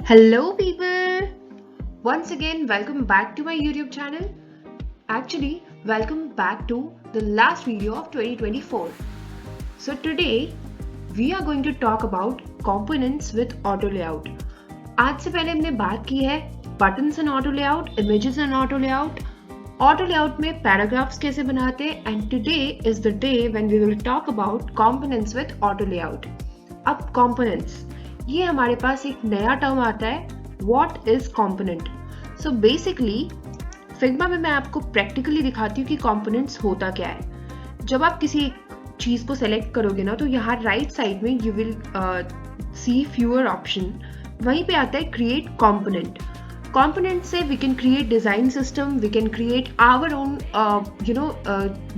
Hello, people! Once again, welcome back to my YouTube channel. Actually, welcome back to the last video of 2024. So, today we are going to talk about components with auto layout. आज से पहले हमने बात की है buttons and auto layout, images and auto layout में paragraphs कैसे बनाते हैं, and today is the day when we will talk about components with auto layout. अब components, ये हमारे पास एक नया टर्म आता है, what is component? So basically Figma में मैं आपको प्रैक्टिकली दिखाती हूँ कि components होता क्या है. जब आप किसी चीज को सेलेक्ट करोगे ना, तो यहाँ राइट साइड में you will see fewer option. वहीं पे आता है क्रिएट कंपोनेंट. कंपोनेंट से we can create design system, we can create our own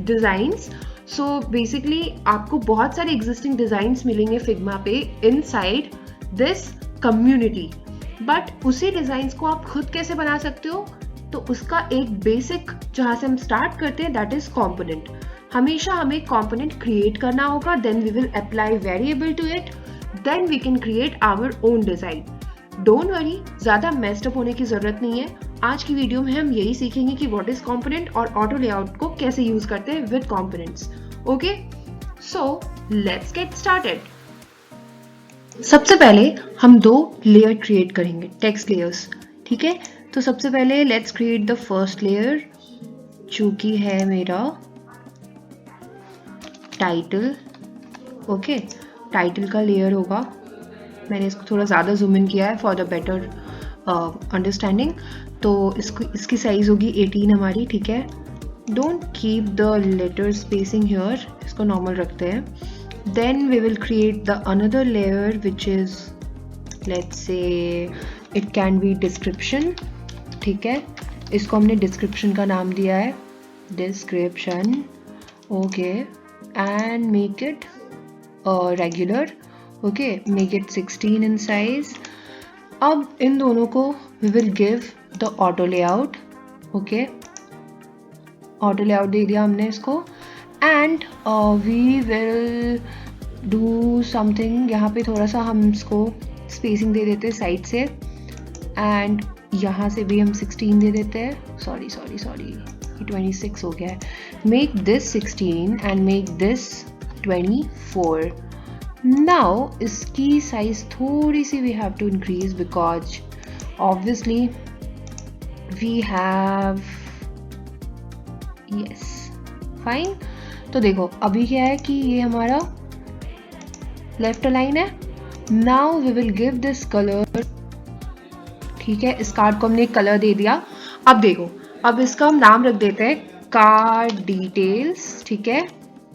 designs. So basically आपको बहुत सारे एग्जिस्टिंग डिजाइन्स मिलेंगे फिग्मा पे इनसाइड दिस कम्युनिटी. बट उसी डिजाइन्स को आप खुद कैसे बना सकते हो, तो उसका एक बेसिक जहाँ से हम स्टार्ट करते हैं दैट इज कंपोनेंट. हमेशा हमें कंपोनेंट क्रिएट करना होगा, then we will apply variable to it, then we can create our own design. Don't worry, ज्यादा मेस्ड अप होने की जरूरत नहीं है. आज की वीडियो में हम यही सीखेंगे कि व्हाट इज कंपोनेंट और ऑटो लेआउट को कैसे यूज करते हैं with components. Okay, so let's get started. सबसे पहले हम दो लेयर क्रिएट करेंगे, टेक्स्ट लेयर्स. ठीक है, तो सबसे पहले let's create the first layer, जो कि है मेरा टाइटल. ओके, टाइटल का लेयर होगा. मैंने इसको थोड़ा ज़्यादा जूम इन किया है फॉर द बेटर अंडरस्टैंडिंग. तो इसकी साइज होगी 18 हमारी. ठीक है, don't keep the letter spacing here, इसको नॉर्मल रखते हैं. Then we will create the another layer which is, let's say it can be description. ठीक है, इसको हमने डिस्क्रिप्शन का नाम दिया है, description. Okay, and make it regular. Okay, make it 16 in size. अब इन दोनों को we will give the auto layout. Okay, auto layout दे दिया हमने इसको, and we will do something. यहाँ पे थोड़ा सा हम इसको spacing दे देते हैं साइड से, and यहाँ से भी हम 16 दे देते हैं. सॉरी 26 हो गया है. Make this 16 and make this 24. Now इसकी साइज थोड़ी सी we have to increase because obviously we have, yes, fine. तो देखो अभी क्या है कि ये हमारा लेफ्ट अलाइन है. Now we will give this color. ठीक है, इस कार्ड को हमने एक कलर दे दिया. अब देखो, अब इसका हम नाम रख देते हैं कार्ड डिटेल्स. ठीक है,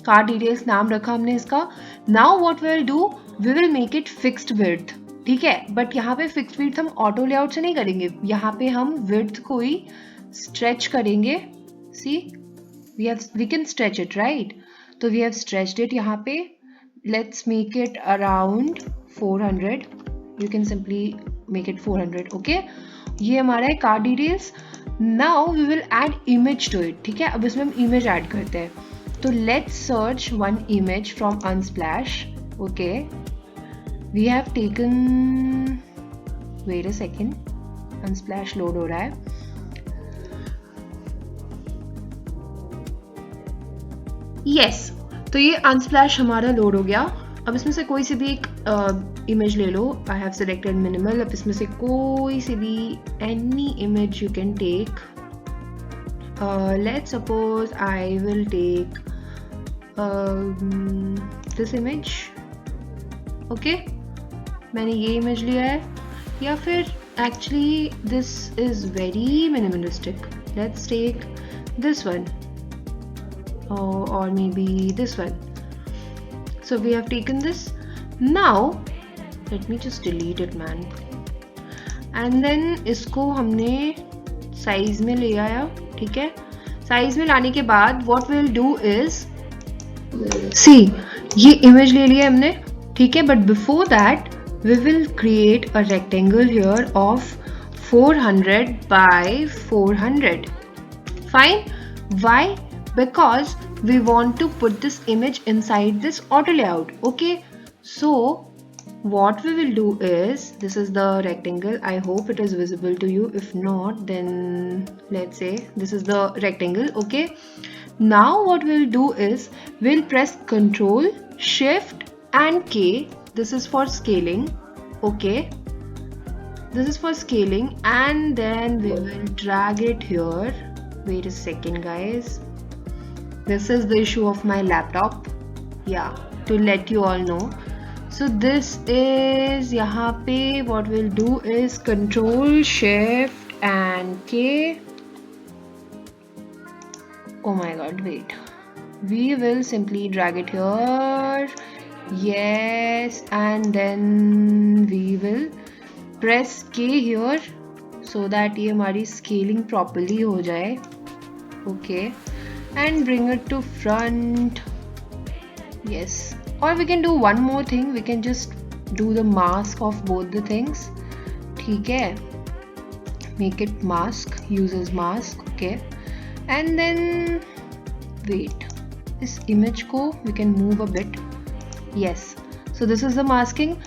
कार्ड डिटेल्स नाम रखा हमने इसका. Now what we will do, we will make it fixed width. ठीक है, बट यहाँ पे फिक्स्ड विड्थ हम ऑटो लेआउट से नहीं करेंगे. यहाँ पे हम विड्थ को ही स्ट्रेच करेंगे. See, we can stretch it, right? तो वी हैव स्ट्रेच्ड इट. यहाँ पे let's make it around 400. You can simply make it 400. Okay, ये हमारा है card details. Now we will add image to it. ठीक है, अब इसमें हम इमेज ऐड करते हैं. तो let's search one image from Unsplash. Okay, we have taken, wait a second, Unsplash load हो रहा है. यस, तो ये अनस्प्लैश हमारा लोड हो गया. अब इसमें से कोई सी भी एक इमेज ले लो. I have selected minimal. अब इसमें से कोई सी भी any image you can take. Let's suppose I will take this image. Okay, मैंने ये इमेज लिया है. या फिर actually this is very minimalistic. Let's take this one or maybe this one. So we have taken this. Now let me just delete it, man. And then इसको हमने size में ले आया. ठीक है, साइज में लाने के बाद what we'll do is, see, ये इमेज ले लिया हमने. ठीक है, but before that we will create a rectangle here of 400 by 400. Fine. Why? Because we want to put this image inside this auto layout. Okay, so what we will do is, this is the rectangle. I hope it is visible to you. If not, then let's say this is the rectangle. Okay, now what we'll do is we'll press Ctrl Shift and K. This is for scaling. Okay, this is for scaling, and then we will drag it here. Wait a second, guys. This is the issue of my laptop. Yeah, to let you all know. So this is यहाँ पे what we'll do is Control Shift and K. Oh my god, wait. We will simply drag it here. Yes, and then we will press K here so that ये हमारी scaling properly हो जाए. Okay, and bring it to front. Yes, or we can do one more thing. We can just do the mask of both the things. ठीक है, make it mask, uses mask. Okay, and then wait, this image को we can move a bit. Yes, so this is the masking.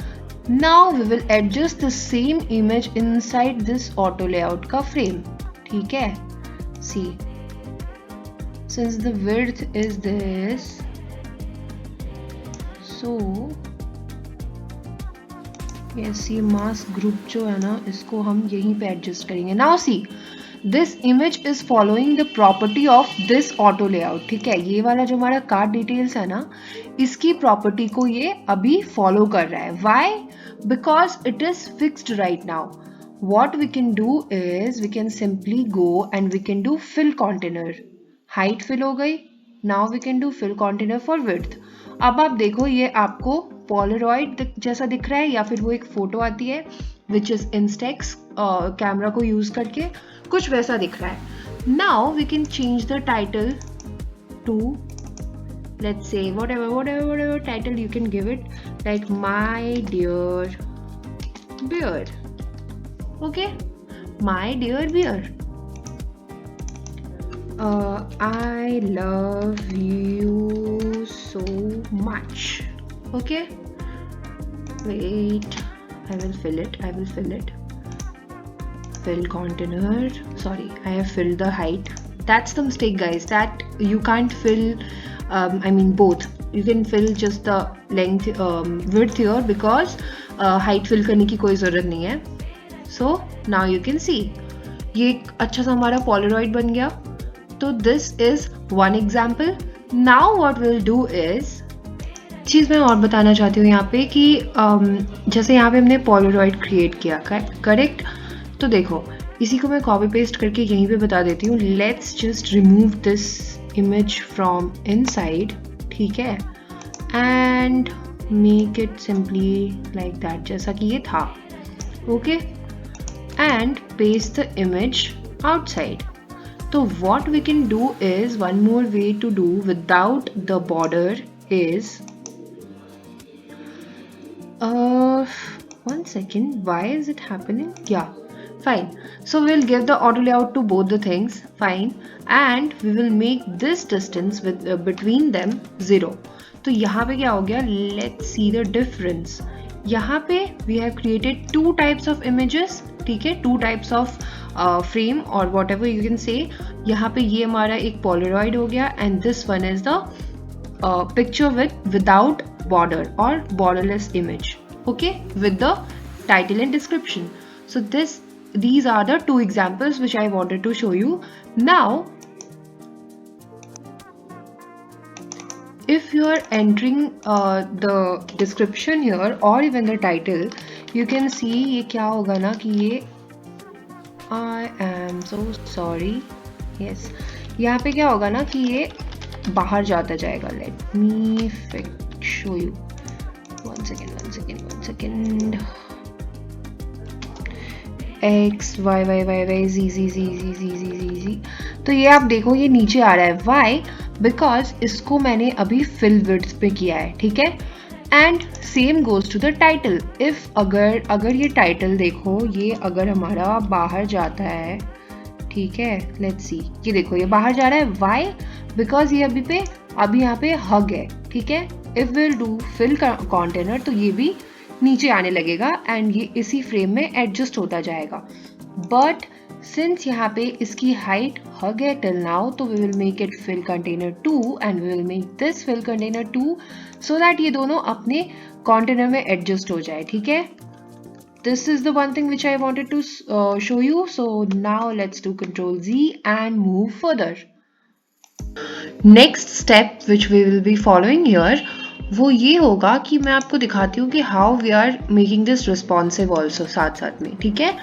Now we will adjust the same image inside this auto layout का frame. ठीक है, see, since the width is this, so yes, ये mask group जो है ना, इसको हम यहीं पे adjust करेंगे. Now see, this image is following the property of this auto layout. ठीक है, ये वाला जो हमारा card details है ना, इसकी property को ये अभी follow कर रहा है. Why? Because it is fixed right now. What we can do is we can simply go and we can do fill container. Height fill हो गई. Now we can do fill container for width. अब आप देखो ये आपको Polaroid जैसा दिख रहा है या फिर वो एक फोटो आती है which is Instax कैमरा को यूज करके कुछ वैसा दिख रहा है. Now we can change the title to, let's say, whatever title you can give it, like My Dear Bear. Okay, My Dear Bear. I love you so much. Okay, wait, I will fill it. Fill container. Sorry, I have filled the height. That's the mistake, guys, that you can't fill I mean both. You can fill just the length width here because height fill करने की कोई ज़रूरत नहीं है. So now you can see ये एक अच्छा सा हमारा Polaroid बन गया. तो this is one example. Now what we'll do is, चीज़ मैं और बताना चाहती हूँ यहाँ पे कि जैसे यहाँ पे हमने Polaroid create किया, करेक्ट. तो देखो, इसी को मैं कॉपी पेस्ट करके यहीं पे बता देती हूँ. Let's just remove this image from inside. ठीक है, and make it simply like that, जैसा कि ये था. Okay, and paste the image outside. तो what we can do is, one more way to do without the border is, one second, why is it happening? Yeah, fine. So we'll give the auto layout to both the things. Fine, and we will make this distance with between them 0. तो यहाँ पे क्या हो गया? Let's see the difference. यहाँ पे we have created two types of images. ठीक है, two types of frame or whatever you can say. यहाँ पे ये हमारा एक Polaroid हो गया, and this one is the picture without border or borderless image. Okay, with the title and description. So these are the two examples which I wanted to show you. Now if you are entering the description here or even the title, you can see ये क्या होगा ना कि ये I am so sorry. Yes, यहाँ पे क्या होगा ना कि ये बाहर जाता जाएगा. Let me show you. One second. X Y Z. तो ये आप देखो ये नीचे आ रहा है. Why? Because इसको मैंने अभी fill width पे किया है. ठीक है, and same goes to the title. If अगर ये title देखो, ये अगर हमारा बाहर जाता है, ठीक है, let's see, ये देखो ये बाहर जा रहा है. Why? Because ये अभी यहाँ पे hug है. ठीक है, if we'll do fill container तो ये भी नीचे आने लगेगा एंड ये इसी फ्रेम में एडजस्ट होता जाएगा. बट सिंस यहाँ पे इसकी हाइट हग है टिल नाउ, तो we will make it fill container 2 and we will make this fill container 2 so that ये दोनों अपने कंटेनर में एडजस्ट हो जाए. ठीक है, this is the one thing which I wanted to show you. So now let's do Control Z and move further. Next step which we will be following here वो ये होगा कि मैं आपको दिखाती हूँ कि how we are making this responsive also साथ साथ में. ठीक है,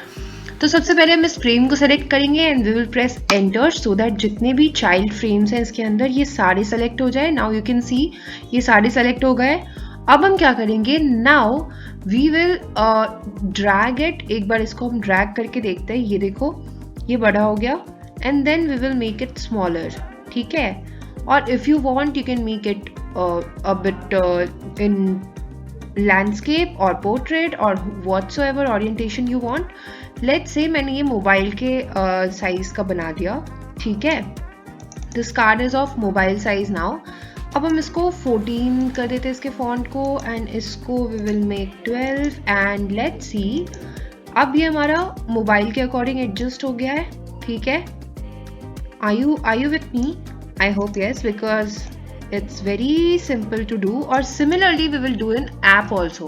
तो सबसे पहले हम इस फ्रेम को सेलेक्ट करेंगे and we will press enter so that जितने भी चाइल्ड फ्रेम्स हैं इसके अंदर ये सारे सेलेक्ट हो जाए. नाउ यू कैन सी ये सारे सेलेक्ट हो गए. अब हम क्या करेंगे, now we will drag it. एक बार इसको हम ड्रैग करके देखते हैं. ये देखो ये बड़ा हो गया and then we will make it smaller. ठीक है, और if you want you can make it a bit in landscape or portrait or whatsoever orientation you want. Let's say मैंने ये मोबाइल के साइज का बना दिया. ठीक है, this card is of mobile size now. अब हम इसको 14 कर देते हैं इसके फॉन्ट को एंड इसको we will make 12 and let's see. अब ये हमारा मोबाइल के अकॉर्डिंग एडजस्ट हो गया है. ठीक है, are you with me? I hope yes, because it's very simple to do. और similarly we will do in app also.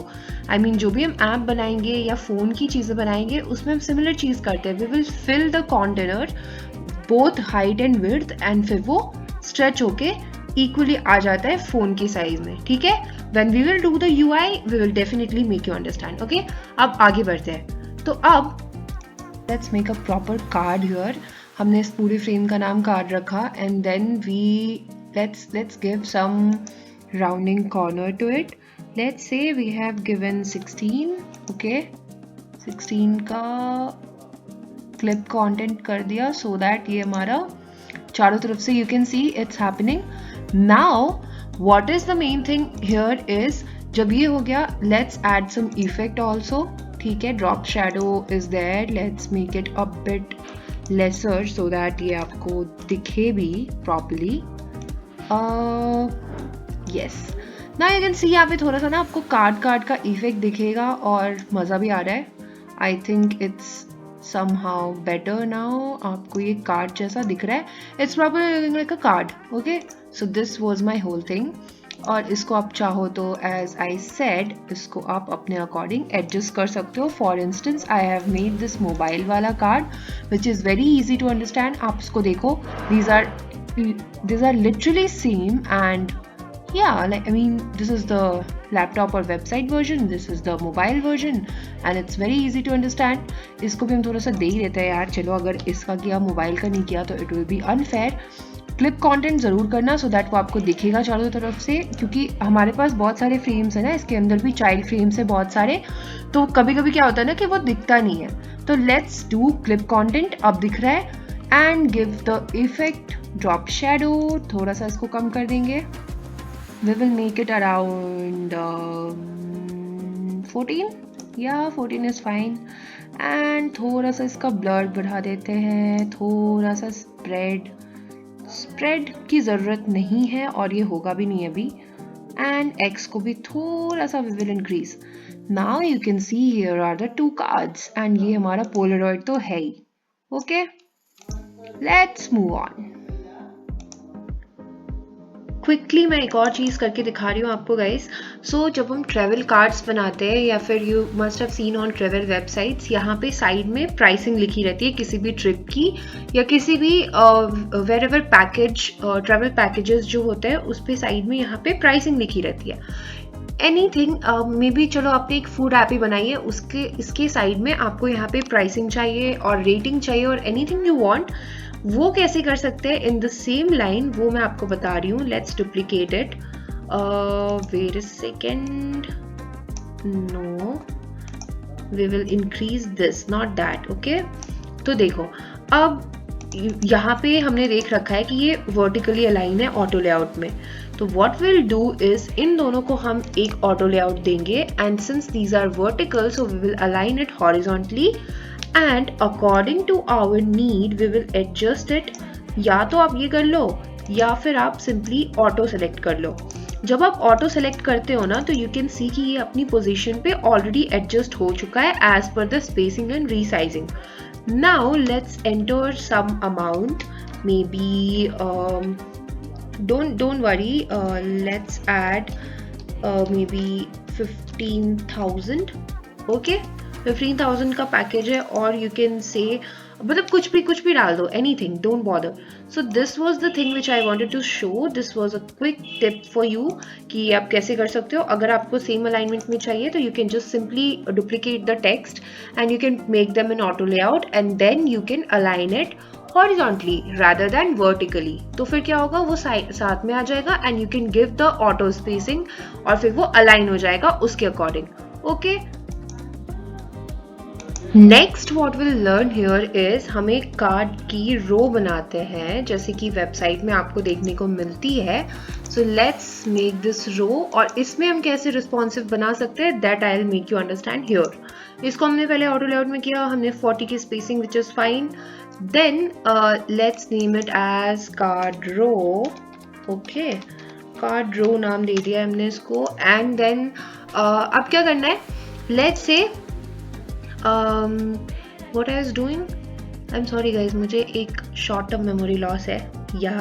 I mean जो भी हम ऐप बनाएंगे या फ़ोन की चीज़ें बनाएंगे उसमें हम सिमिलर चीज़ करते हैं. We will fill the container both height and width and फिर वो stretch होके equally आ जाता है फ़ोन की साइज में. ठीक है, when we will do the UI we will definitely make you understand. Okay, अब आगे बढ़ते हैं. तो अब let's make a proper card here. हमने इस पूरे फ्रेम का नाम कार्ड रखा and then let's give some rounding corner to it. Let's say we have given 16. Okay, 16 का clip content कर दिया so that ये हमारा चारों तरफ से you can see it's happening. Now what is the main thing here is जब ये हो गया let's add some effect also. ठीक है, drop shadow is there. Let's make it a bit lesser so that ये आपको दिखे भी properly. Yes, now you can see यहाँ पे थोड़ा सा ना आपको कार्ड का इफेक्ट दिखेगा और मज़ा भी आ रहा है. I think it's somehow better now. आपको ये कार्ड जैसा दिख रहा है. It's probably looking like a card. Okay, so this was my whole thing. और इसको आप चाहो तो as I said इसको आप अपने अकॉर्डिंग एडजस्ट कर सकते हो. For instance I have made this mobile वाला card which is very easy to understand. आप इसको देखो, these are literally same and yeah, like I mean this is the laptop or website version, this is the mobile version and it's very easy to understand. इसको भी हम थोड़ा सा दे ही देते हैं यार. चलो अगर इसका किया मोबाइल का नहीं किया तो it will be unfair. Clip content ज़रूर करना सो दैट वो आपको दिखेगा चारों तरफ से, क्योंकि हमारे पास बहुत सारे फ्रेम्स हैं ना, इसके अंदर भी चाइल्ड फ्रेम्स है बहुत सारे, तो कभी कभी क्या होता है ना कि वो दिखता नहीं है. तो लेट्स डू क्लिप कंटेंट. अब दिख रहा है and give the effect drop shadow. थोड़ा सा इसको कम कर देंगे. We will make it around 14. या 14 इज़ फाइन. एंड थोड़ा सा इसका ब्लर बढ़ा देते हैं. थोड़ा सा स्प्रेड की ज़रूरत नहीं है और ये होगा भी नहीं अभी. एंड एक्स को भी थोड़ा सा we will increase. Now you can see here are the 2 cards and ये हमारा पोलरॉइड तो है ही. Okay, let's move on. Quickly मैं एक और चीज़ करके दिखा रही हूँ आपको गाइस. सो जब हम ट्रैवल कार्ड्स बनाते हैं या फिर you must have seen on travel websites, यहाँ पे साइड में प्राइसिंग लिखी रहती है किसी भी ट्रिप की या किसी भी wherever package travel packages जो होते हैं उस पे साइड में यहाँ पे प्राइसिंग लिखी रहती है. एनीथिंग मे बी, चलो आपने एक फूड ऐप ही बनाई है, इसके साइड में आपको यहाँ पे प्राइसिंग चाहिए और रेटिंग चाहिए और एनीथिंग यू वांट, वो कैसे कर सकते हैं इन द सेम लाइन, वो मैं आपको बता रही हूँ. Let's duplicate it. Wait a second. No, we will increase this, not that. Okay, तो देखो अब यहाँ पे हमने देख रखा है कि ये वर्टिकली अलाइन है ऑटो लेआउट में. तो व्हाट विल डू इज इन दोनों को हम एक ऑटो लेआउट देंगे and since these are vertical so we will align it horizontally and according to our need we will adjust it. या तो आप ये कर लो या फिर आप सिंपली ऑटो सेलेक्ट कर लो. जब आप ऑटो सेलेक्ट करते हो ना तो यू कैन सी कि ये अपनी पोजीशन पे ऑलरेडी एडजस्ट हो चुका है as per the spacing and resizing. Now let's enter some amount, maybe don't worry, let's add maybe 15,000. okay, 15,000 का पैकेज है और यू कैन से मतलब कुछ भी डाल दो, anything, don't bother. So this was the thing which I wanted to show. This was a quick tip for you कि आप कैसे कर सकते हो. अगर आपको सेम अलाइनमेंट में चाहिए तो you can just simply duplicate the text and you can make them in auto layout and then you can align it horizontally rather than vertically. तो फिर क्या होगा, वो साथ में आ जाएगा and you can give the auto spacing और फिर वो अलाइन हो जाएगा उसके according. Okay, next what will learn here is हम एक कार्ड की रो बनाते हैं जैसे कि वेबसाइट में आपको देखने को मिलती है. सो लेट्स मेक दिस रो और इसमें हम कैसे रिस्पॉन्सिव बना सकते हैं that I will make you understand here. इसको हमने पहले ऑटो लेआउट में किया, हमने 40 की spacing which is fine. Then let's name it as card row. okay, card row नाम दे दिया हमने इसको. and then अब क्या करना है, let's say what I was doing, I'm sorry guys, मुझे एक short term memory loss है या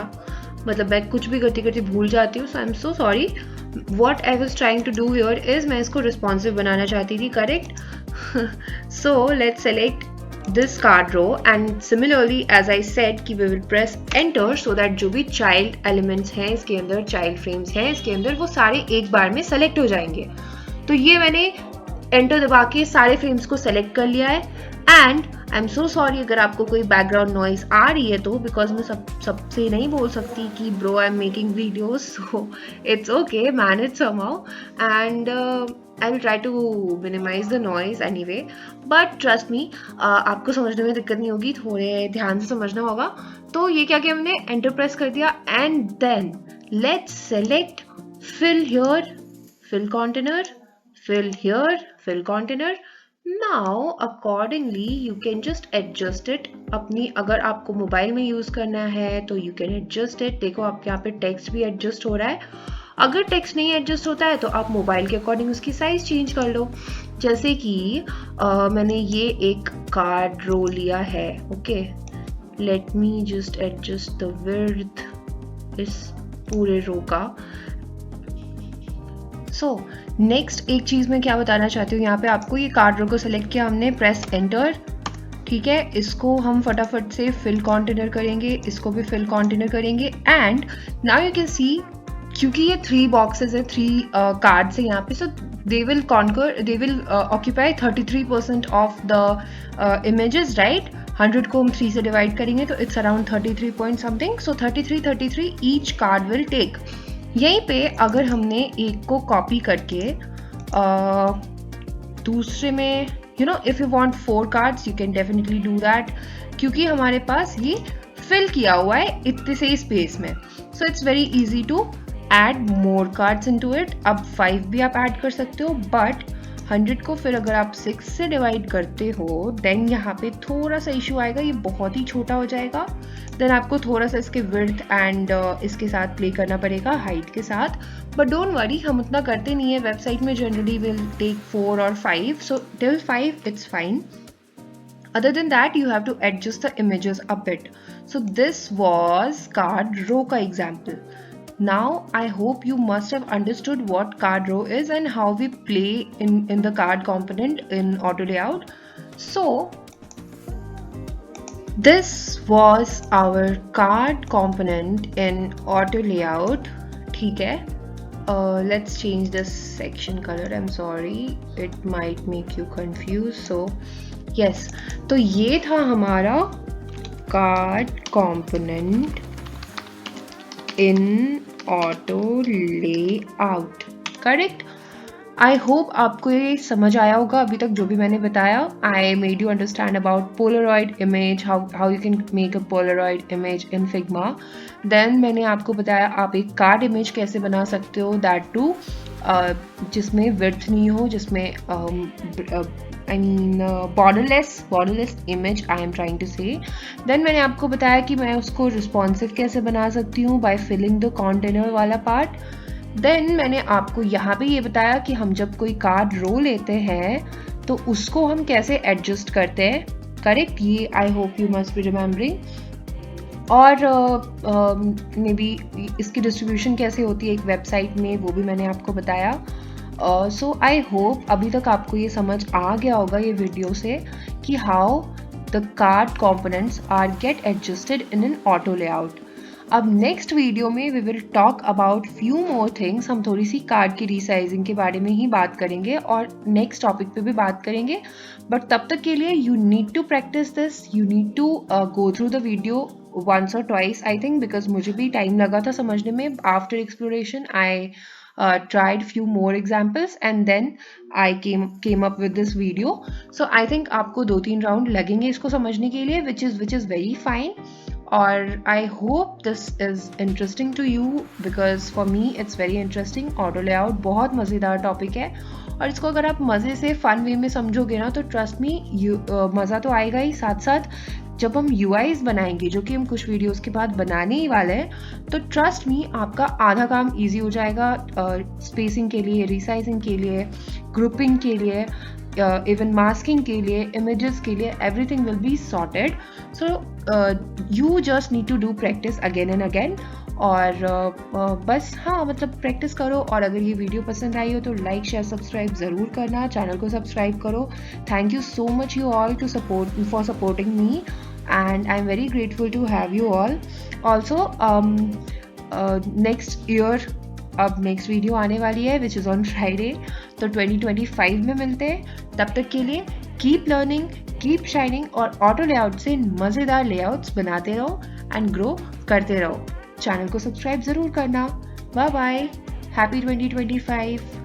मतलब मैं कुछ भी करती करती भूल जाती हूँ. so I'm so sorry. what I was trying to do here is मैं इसको responsive बनाना चाहती थी, correct? so let's select this card row and similarly as I said कि we will press enter so that जो भी child elements हैं इसके अंदर, child frames हैं इसके अंदर, वो सारे एक बार में select हो जाएंगे. तो ये मैंने enter दबा के सारे frames को select कर लिया है. and I'm so sorry अगर आपको कोई background noise आ रही है तो because मैं सबसे नहीं बोल सकती कि bro I'm making videos, so it's okay, manage somehow and I will try to minimize the noise anyway. But trust me, आपको समझने में दिक्कत नहीं होगी, थोड़े ध्यान से समझना होगा. तो ये क्या किया हमने, एंटर प्रेस कर दिया and then let's select fill here, fill container, fill here, fill container. Now accordingly you can just adjust it अपनी, अगर आपको मोबाइल में यूज करना है तो you can adjust it. देखो आपके यहाँ पे टेक्स्ट भी एडजस्ट हो रहा है. अगर टेक्स्ट नहीं एडजस्ट होता है तो आप मोबाइल के अकॉर्डिंग उसकी साइज चेंज कर लो. जैसे कि मैंने ये एक कार्ड रो लिया है. Okay, let me just adjust the width इस पूरे रो का. सो नेक्स्ट एक चीज मैं क्या बताना चाहती हूँ, यहाँ पे आपको ये कार्ड रो को सेलेक्ट किया हमने, प्रेस एंटर. ठीक है, इसको हम फटाफट से फिल कंटेनर करेंगे, इसको भी फिल कंटेनर करेंगे. एंड नाउ यू कैन सी क्योंकि ये 3 बॉक्सेस है, 3 कार्ड्स है यहाँ पे, so they will occupy 33% of the images, right? 100 को हम 3 से डिवाइड करेंगे तो it's around 33 point something. So 33 each card will take. यहीं पे अगर हमने एक को कॉपी करके दूसरे में, you know, if you want 4 cards you can definitely do that क्योंकि हमारे पास ये फिल किया हुआ है इतने से स्पेस में. So it's very easy to add more cards into it. अब 5 भी आप ऐड कर सकते हो, बट 100 को फिर अगर आप 6 से डिवाइड करते हो देन यहाँ पे थोड़ा सा इशू आएगा, ये बहुत ही छोटा हो जाएगा. देन आपको थोड़ा सा इसके विड्थ एंड इसके साथ प्ले करना पड़ेगा, हाइट के साथ. बट डोंट वरी, हम उतना करते नहीं है. वेबसाइट में जनरली विल टेक 4 और 5, so till 5 it's fine. Other than that, you have to adjust the images a bit. So this was card row का example. Now I hope you must have understood what card row is and how we play in the card component in auto layout. So this was our card component in auto layout. ठीक है, let's change this section color. I'm sorry, it might make you confused. So yes, तो ये था हमारा card component in auto layout, correct? I hope आपको ये समझ आया होगा अभी तक जो भी मैंने बताया. I made you understand about Polaroid image, how you can make a Polaroid image in Figma. Then मैंने आपको बताया आप एक कार्ड इमेज कैसे बना सकते हो, दैट टू जिसमें विड्थ नहीं हो, जिसमें I mean borderless image I am trying to say. Then मैंने आपको बताया कि मैं उसको responsive कैसे बना सकती हूँ by filling the container वाला part. देन मैंने आपको यहाँ पे ये बताया कि हम जब कोई कार्ड रो लेते हैं तो उसको हम कैसे एडजस्ट करते हैं, करेक्ट? ये I hope you must be remembering. और मे बी इसकी डिस्ट्रीब्यूशन कैसे होती है एक वेबसाइट में, वो भी मैंने आपको बताया। सो आई होप अभी तक आपको ये समझ आ गया होगा ये वीडियो से कि how the card components are get adjusted in an auto layout. अब नेक्स्ट वीडियो में we will talk about few more things. हम थोड़ी सी कार्ड की रीसाइजिंग के बारे में ही बात करेंगे और नेक्स्ट टॉपिक पे भी बात करेंगे। बट तब तक के लिए you need to practice this, you need to go through the video once or twice I think, because मुझे भी टाइम लगा था समझने में। After exploration I tried few more examples and then I came up with this video. So I think आपको 2-3 round लगेंगे इसको समझने के लिए, which is very fine. और I hope this is interesting to you because for me it's very interesting. Auto layout बहुत मज़ेदार topic है और इसको अगर आप मज़े से फन वे में समझोगे ना तो ट्रस्ट मी मज़ा तो आएगा ही, साथ साथ जब हम UIs बनाएंगे, जो कि हम कुछ वीडियोस के बाद बनाने ही वाले हैं, तो ट्रस्ट मी आपका आधा काम इजी हो जाएगा। स्पेसिंग के लिए, रिसाइजिंग के लिए, ग्रुपिंग के लिए, इवन मास्किंग के लिए, इमेजेस के लिए, everything will be sorted. So you just need to do practice again and again. और बस हाँ, मतलब प्रैक्टिस करो। और अगर ये वीडियो पसंद आई हो तो लाइक शेयर सब्सक्राइब ज़रूर करना, चैनल को सब्सक्राइब करो। Thank you so much you all too for supporting me and I'm very grateful to have you all. Also next year अब नेक्स्ट वीडियो आने वाली है विच इज़ ऑन फ्राइडे, तो 2025 में मिलते हैं। तब तक के लिए कीप लर्निंग, कीप शाइनिंग और ऑटो लेआउट से मज़ेदार लेआउट्स बनाते रहो एंड ग्रो करते रहो। चैनल को सब्सक्राइब ज़रूर करना। Bye bye, happy 2025।